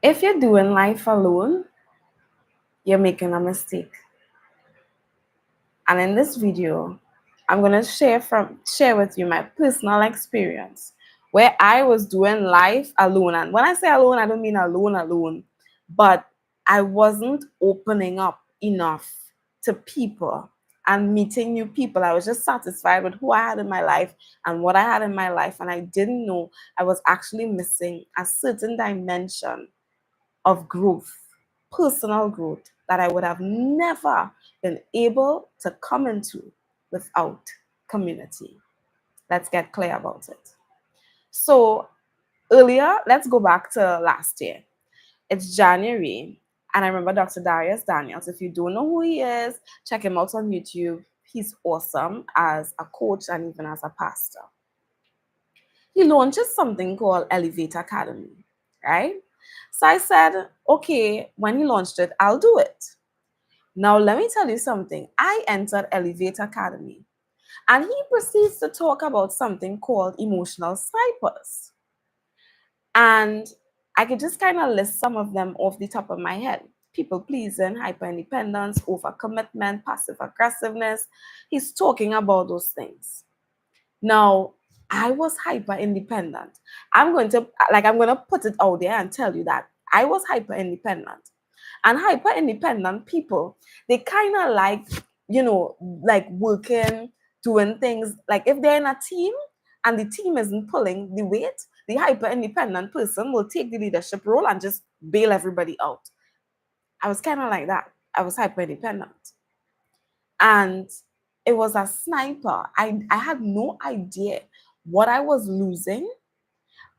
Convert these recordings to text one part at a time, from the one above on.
If you're doing life alone, you're making a mistake. And in this video, I'm gonna share with you my personal experience where I was doing life alone. And when I say alone, I don't mean alone, but I wasn't opening up enough to people and meeting new people. I was just satisfied with who I had in my life and what I had in my life, and I didn't know I was actually missing a certain dimension of growth, personal growth, that I would have never been able to come into without community. Let's get clear about it. So, earlier, let's go back to last year. It's January, and I remember Dr. Darius Daniels. If you don't know who he is, check him out on YouTube. He's awesome as a coach and even as a pastor. He launches something called Elevate Academy, right? So I said, okay, when he launched it, I'll do it. Now, let me tell you something. I entered Elevate Academy, and he proceeds to talk about something called emotional snipers. And I could just kind of list some of them off the top of my head: people pleasing, hyper independence, overcommitment, passive aggressiveness. He's talking about those things. Now, I was hyper independent. I'm going to put it out there and tell you that I was hyper independent. And hyper independent people, they kind of like working, doing things. Like if they're in a team and the team isn't pulling the weight, the hyper independent person will take the leadership role and just bail everybody out. I was kind of like that. I was hyper independent. And it was a sniper. I had no idea what I was losing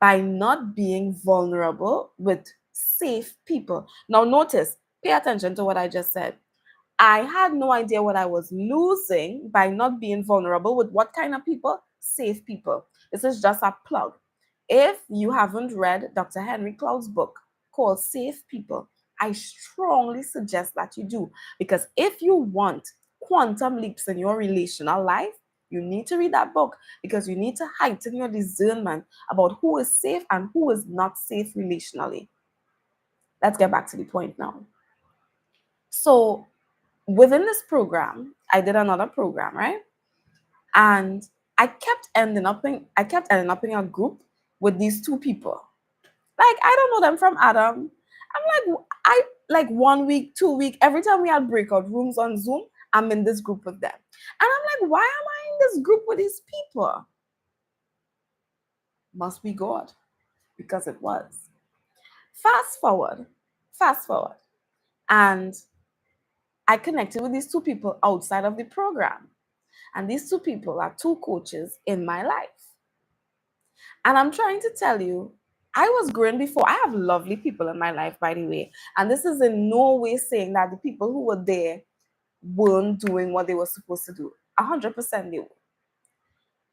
by not being vulnerable with safe people. Now, notice, pay attention to what I just said. I had no idea what I was losing by not being vulnerable with what kind of people? Safe people. This is just a plug. If you haven't read Dr. Henry Cloud's book called Safe People, I strongly suggest that you do. Because if you want quantum leaps in your relational life, you need to read that book, because you need to heighten your discernment about who is safe and who is not safe relationally. Let's get back to the point now. So, within this program, I did another program, right? And I kept ending up in a group with these two people. Like, I don't know them from Adam. I'm like, I like 1 week, 2 week, every time we had breakout rooms on Zoom, I'm in this group with them. And I'm like, why am I in this group with these people? Must be God, because it was. Fast forward, fast forward. And I connected with these two people outside of the program. And these two people are two coaches in my life. And I'm trying to tell you, I was growing before. I have lovely people in my life, by the way. And this is in no way saying that the people who were there weren't doing what they were supposed to do. 100% they were.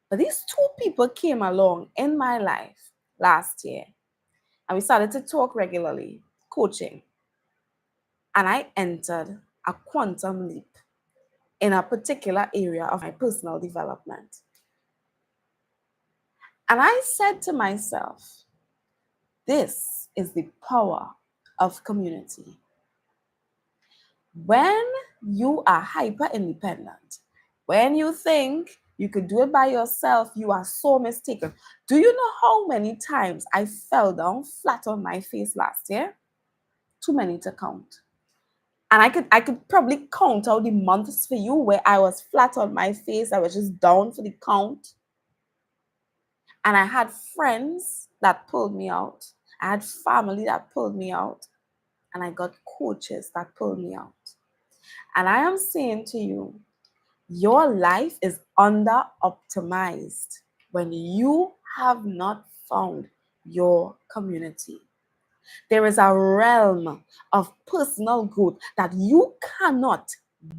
But these two people came along in my life last year. And we started to talk regularly, coaching. And I entered a quantum leap in a particular area of my personal development. And I said to myself, this is the power of community. When you are hyper independent, when you think you could do it by yourself, you are so mistaken. Do you know how many times I fell down flat on my face last year? Too many to count. And I could probably count out the months for you where I was flat on my face. I was just down for the count. And I had friends that pulled me out. I had family that pulled me out. And I got coaches that pulled me out. And I am saying to you, your life is under optimized when you have not found your community. There is a realm of personal growth that you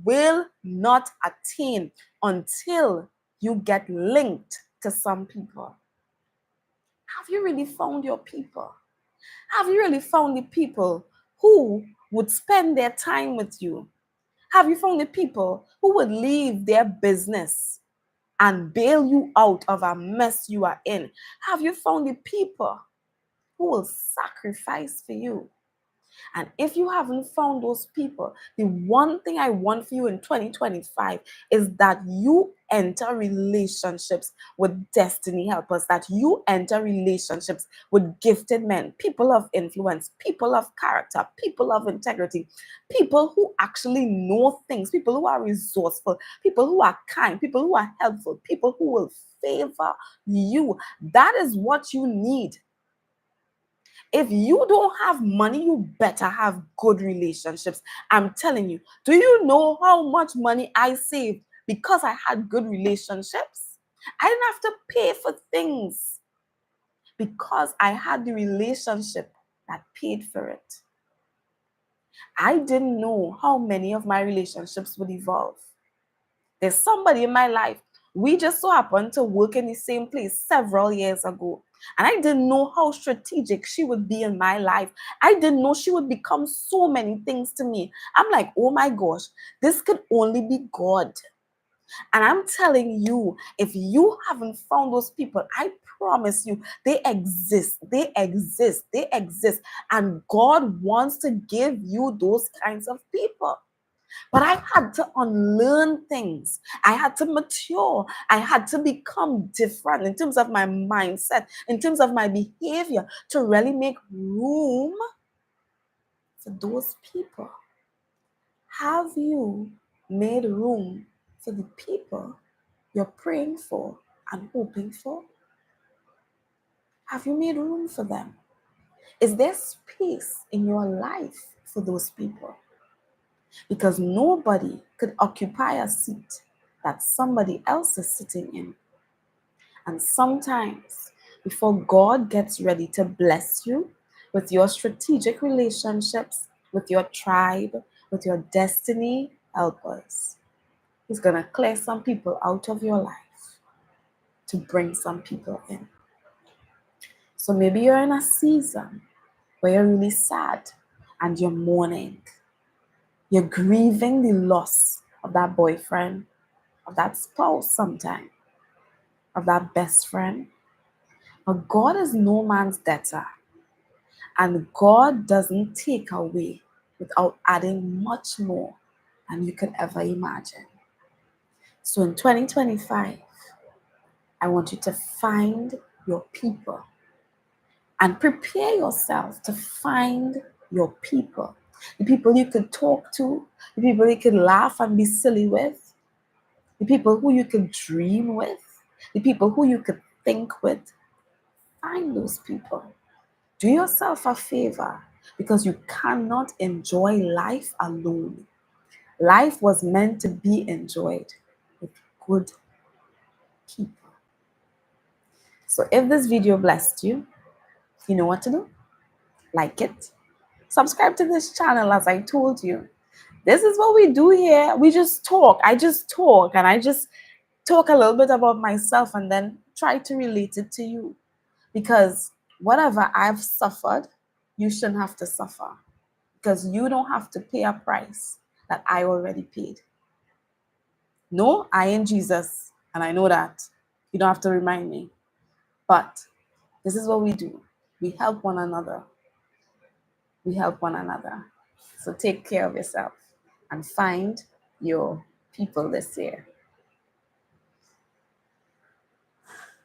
will not attain until you get linked to some people. Have you really found your people? Have you really found the people who would spend their time with you? Have you found the people who would leave their business and bail you out of a mess you are in? Have you found the people who will sacrifice for you? And if you haven't found those people, the one thing I want for you in 2025 is that you enter relationships with destiny helpers, that you enter relationships with gifted men, people of influence, people of character, people of integrity, people who actually know things, people who are resourceful, people who are kind, people who are helpful, people who will favor you. That is what you need. If you don't have money, you better have good relationships. I'm telling you. Do you know how much money I saved because I had good relationships? I didn't have to pay for things because I had the relationship that paid for it. I didn't know how many of my relationships would evolve. There's somebody in my life. We just so happened to work in the same place several years ago. And I didn't know how strategic she would be in my life. I didn't know she would become so many things to me. I'm like, oh my gosh, this could only be God. And I'm telling you, if you haven't found those people, I promise you, they exist. They exist. They exist. And God wants to give you those kinds of people. But I had to unlearn things. I had to mature. I had to become different in terms of my mindset, in terms of my behavior, to really make room for those people. Have you made room for the people you're praying for and hoping for? Have you made room for them? Is there space in your life for those people? Because nobody could occupy a seat that somebody else is sitting in. And sometimes, before God gets ready to bless you with your strategic relationships, with your tribe, with your destiny helpers, He's going to clear some people out of your life to bring some people in. So maybe you're in a season where you're really sad and you're mourning. You're grieving the loss of that boyfriend, of that spouse sometime, of that best friend. But God is no man's debtor. And God doesn't take away without adding much more than you can ever imagine. So in 2025, I want you to find your people and prepare yourself to find your people. The people you could talk to, the people you could laugh and be silly with, the people who you could dream with, the people who you could think with. Find those people. Do yourself a favor because you cannot enjoy life alone. Life was meant to be enjoyed with good people. So if this video blessed you, you know what to do. Like it. Subscribe to this channel as I told you. This is what we do here. We just talk. I just talk and I just talk a little bit about myself and then try to relate it to you. Because whatever I've suffered, you shouldn't have to suffer. Because you don't have to pay a price that I already paid. No, I ain't Jesus, and I know that. You don't have to remind me. But this is what we do. We help one another. We help one another. So take care of yourself and find your people this year.